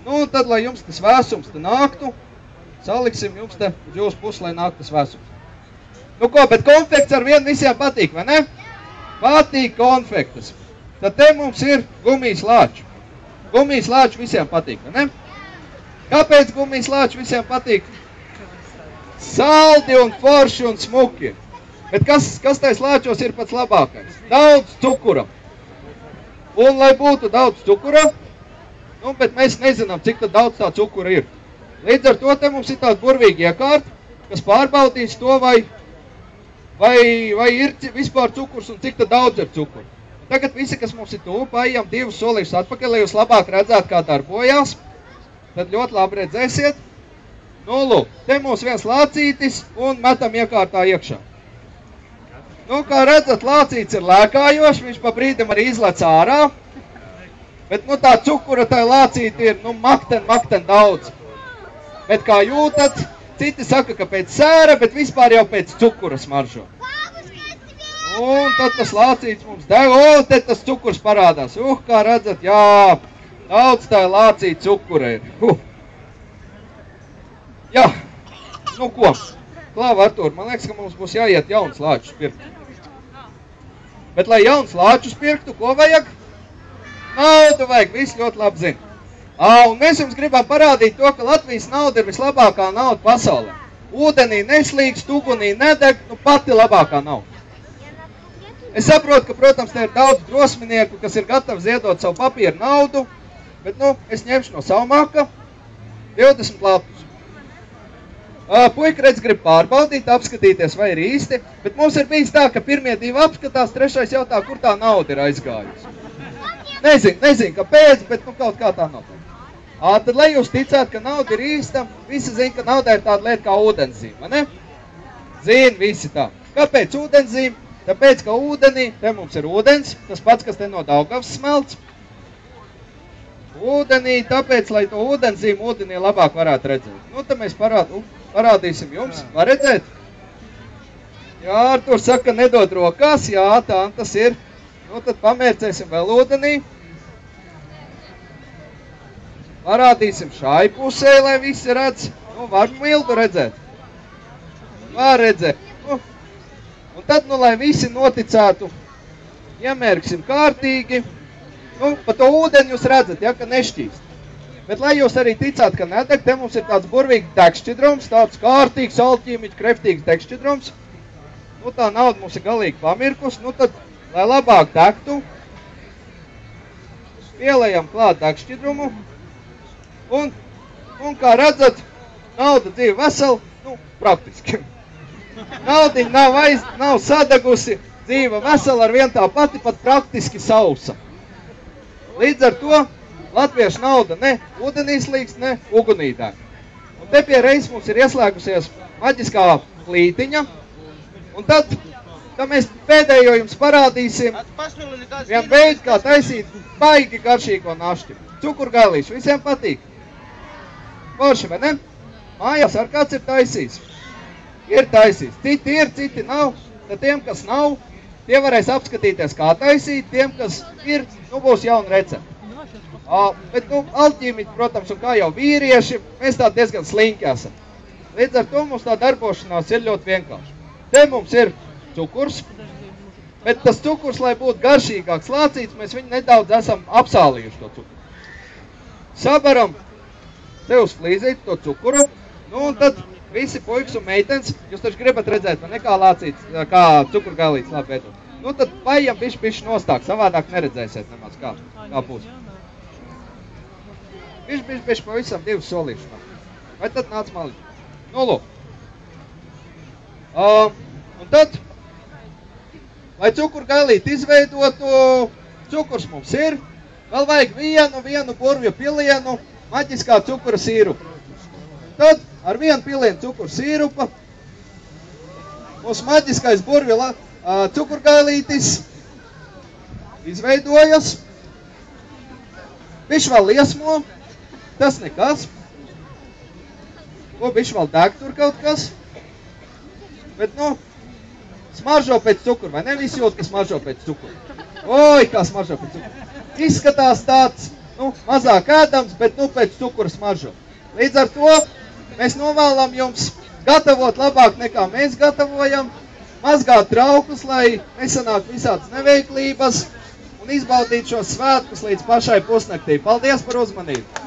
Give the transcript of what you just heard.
Nu, tad, lai jums tas vēsums te nāktu, saliksim jums te uz jūsu pusi, lai nāk tas vēsums. Nu ko, bet konfekts ar vienu visiem patīk, vai ne? Patīk konfektas. Tad te mums ir gumijas lāču. Gumijas lāču visiem patīk, vai ne? Kāpēc gumijas lāču visiem patīk? Saldi un forši un smuki. Bet kas tais lāčos ir pats labākais? Daudz cukura. Un, lai būtu daudz cukura, nu, bet mēs nezinām, cik tad daudz tā cukura ir. Līdz ar to te mums ir tāda burvīga iekārta, kas pārbaudīs to, vai ir vispār cukurs un cik tad daudz ir cukuru. Tagad visi, kas mums ir tuvu, paejam 2 solīšus atpakaļ, lai jūs labāk redzētu, kā darbojās. Tad ļoti labi redzēsiet. Nu, lūk, te mums viens lācītis un metam iekārtā iekšā. Nu, kā redzat, lācītis ir lēkājošs, viņš pa brīdim arī izlec ārā. Bet, nu, tā cukura tai lācīti ir, nu, makten daudz. Bet, kā jūtat, citi saka, ka pēc sēra, bet vispār jau pēc cukura smaržo. Un tad tas lācītis mums deva, te tas cukurs parādās. Kā redzat, jā, daudz tā lācīti cukura ir. Jā, nu ko, Klāva, Artur, man liekas, ka mums būs jāiet jauns lāčus pirkt. Bet, lai jauns lāčus pirktu, ko vajag? Naudu vajag, visi ļoti labi zina. Un mēs jums gribam parādīt to, ka Latvijas nauda ir vislabākā nauda pasaulē. Ūdenī neslīgst, ugunī nedeg, nu pati labākā nauda. Es saprotu, ka, protams, te ir daudz drosminieku, kas ir gatavi ziedot savu papīru naudu, bet, nu, es ņemšu no savu maka 20 lapus. Puika redz grib pārbaudīt, apskatīties, vai ir īsti, bet mums ir bijis tā, ka pirmie 2 apskatās, 3. jautā, kur tā nauda ir aizgājusi. Nezinu, kāpēc, bet nu kaut kā tā nav. Tad, lai jūs ticētu, ka nauda ir īsta, visi zina, ka naudā ir tāda lieta kā ūdenszīme, ne? Zina visi tā. Kāpēc ūdenszīme? Tāpēc, ka ūdenī, te mums ir ūdens, tas pats, kas te no Daugavas smelts. Ūdenī, tāpēc, lai to ūdenszīme ūdenī labāk varētu redzēt. Nu, tad mēs parādīsim jums. Var redzēt? Jā, Artur saka, nedod rokās. Jā, tā tas ir. Nu, tad pamērcēsim vēl ūdenī. Parādīsim šai pusē, lai visi redz. Nu, var mildu redzēt. Var redzēt. Un tad, nu, lai visi noticētu, iemērksim kārtīgi. Nu, pa to ūdeni jūs redzat, ja, ka nešķīst. Bet, lai jūs arī ticāt, ka nedeg, te mums ir tāds burvīgs degšķidrums, tāds kārtīgs, alķīmiķi, kreftīgs degšķidrums. Nu, tā nauda mums ir galīgi pamirkus. Nu, tad, lai labāk degtu, pielējam klāt degšķidrumu. Un kā redzat, nauda dzīve vesela, nu, praktiski. Naudiņa nav sadegusi, dzīve vesela ar vien tā pati, pat praktiski sausa. Līdz ar to latviešu nauda ne ūdenī slīkst, ne ugunī deg. Un te pie reizes mums ir ieslēgusies maģiskā plītiņa. Un tad mēs pēdējo jums parādīsim vienu veidu, kā taisīt baigi garšīgo našķi. Cukurgailīšu visiem patīk. Forši, vai ne? Mājās ar kāds ir taisījis? Ir taisījis. Citi ir, citi nav. Tad tiem, kas nav, tie varēs apskatīties, kā taisīt. Tiem, kas ir, nu būs jauna recepte. Bet, nu, alķīmiķi, protams, un kā jau vīrieši, mēs tā diezgan slinki esam. Līdz ar to mums tā darbošanās ir ļoti vienkārši. Te mums ir cukurs, bet tas cukurs, lai būtu garšīgāks lācīts, mēs viņu nedaudz esam apsālījuši to cukuru. Sabaram te uz flīzīti to cukuru, nu, un tad visi puikas un meitenes, jūs taču gribat redzēt, man nekā lācīts, kā cukurgailīts labi veidot. Nu, tad paejam bišķi nostāk, savādāk neredzēsiet nemaz kā būs. Bišķi pavisam 2 solīšus. Vai tad nāc maliņu? Nu, lūk. Un tad, lai cukurgailīti izveidotu, cukurs mums ir, vēl vajag vienu burvju pilienu maģiskā cukura sīrupa. Tad ar 1 pilienu cukura sīrupa mūsu maģiskais burvju cukurgailītis izveidojas. Bišķi vēl liesmo, tas nekas. Bišķi vēl deg tur kaut kas. Bet, nu, smaržo pēc cukura, vai ne? Visi jūt, ka smaržo pēc cukura. Oi, kā smaržo pēc cukura. Izskatās tāds, mazāk ēdams, bet pēc cukura smaržu. Līdz ar to mēs novēlam jums gatavot labāk nekā mēs gatavojam, mazgāt traukus, lai nesanāk visādas neveiklības un izbaudīt šos svētkus līdz pašai pusnaktī. Paldies par uzmanību!